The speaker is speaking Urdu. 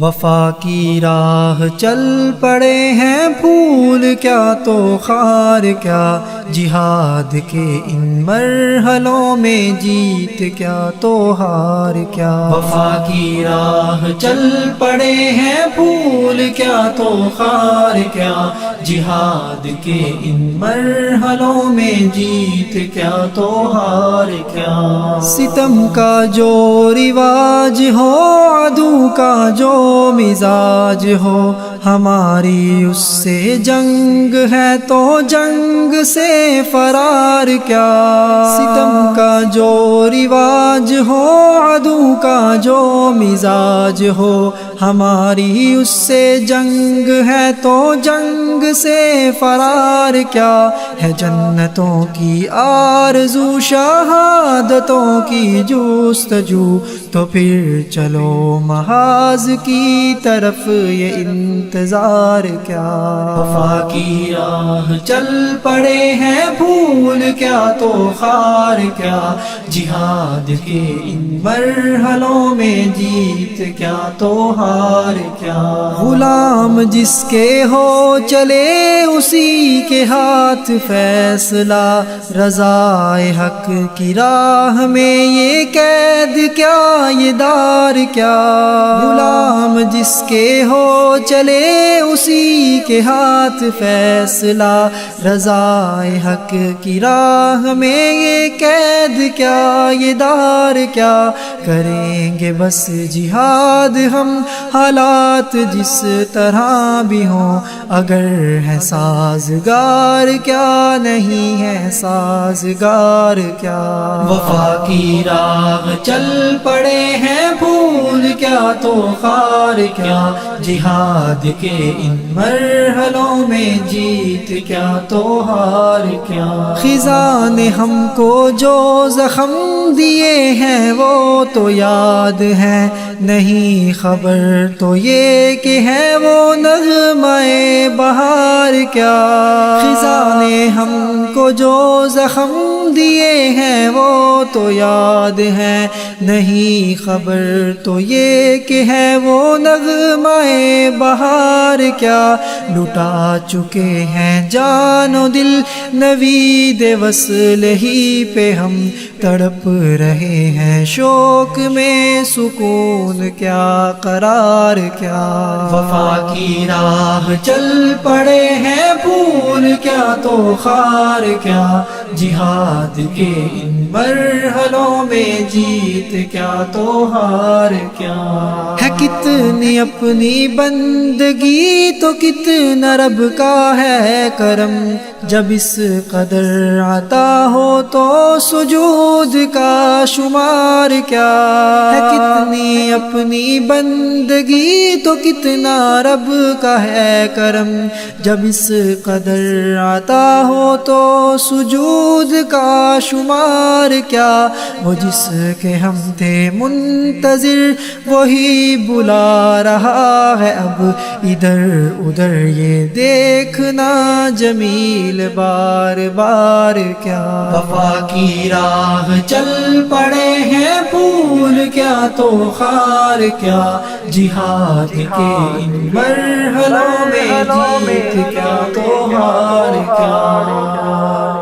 وفا کی راہ چل پڑے ہیں پھول کیا تو خار کیا، جہاد کے ان مرحلوں میں جیت کیا تو ہار کیا۔ وفا کی راہ چل پڑے ہیں پھول کیا تو خار کیا، جہاد کے ان مرحلوں میں جیت کیا تو ہار کیا۔ ستم کا جو رواج ہو، عدو کا جو مزاج ہو، ہماری اس سے جنگ ہے تو جنگ سے فرار کیا۔ ستم کا جو رواج ہو، عدو کا جو مزاج ہو، ہماری اس سے جنگ ہے تو جنگ سے فرار کیا۔ ہے جنتوں کی آرزو، شہادتوں کی جستجو، تو پھر چلو محاذ کی طرف یہ انتظار کیا۔ وفا کی راہ چل پڑے ہیں پھول کیا تو خار کیا، جہاد کے ان مرحلوں میں جیت کیا تو ہار کیا۔ غلام جس کے ہو چلے اسی کے ہاتھ فیصلہ، رضائے حق کی راہ میں یہ قید کیا یہ دار کیا۔ غلام جس کے ہو چلے اسی کے ہاتھ فیصلہ، رضائے حق کی راہ میں یہ قید کیا یہ دار کیا۔ کریں گے بس جہاد ہم حالات جس طرح بھی ہوں، اگر ہے سازگار کیا نہیں ہے سازگار کیا۔ وفا کی راہ چل پڑے ہیں پھول کیا تو خار کیا، جہاد کے ان مرحلوں میں جیت کیا تو ہار کیا۔ خزاں نے ہم کو جو زخم دیے ہیں وہ تو یاد ہے، نہیں خبر تو یہ کہ ہے وہ نغمہ بہار کیا۔ خزاں نے ہم کو جو زخم دیے ہیں وہ تو یاد ہے، نہیں خبر تو یہ کہ ہے وہ نغمہ بہار کیا۔ لٹا چکے ہیں جان و دل نوید وصل ہی پہ، ہم تڑپ رہے ہیں شوق میں سکون کیا قرار کیا۔ وفا کی راہ چل پڑے ہیں پھول کیا تو خار کیا، جہاد کے ان مرحلوں میں جیت کیا تو ہار کیا۔ ہے کتنی اپنی بندگی تو کتنا رب کا ہے کرم، جب اس قدر عطا ہو تو سجود کا شمار کیا۔ ہے کتنی اپنی بندگی تو کتنا رب کا ہے کرم، جب اس قدر عطا ہو تو سجود کا شمار کیا۔ وہ جس کے ہم تھے منتظر وہی بلا رہا ہے اب، ادھر ادھر یہ دیکھنا جمیل بار بار کیا۔ وفا کی راہ چل پڑے ہیں پھول کیا تو خار کیا، جہاد کے ان مرحلوں میں جیت کیا تو ہار کیا۔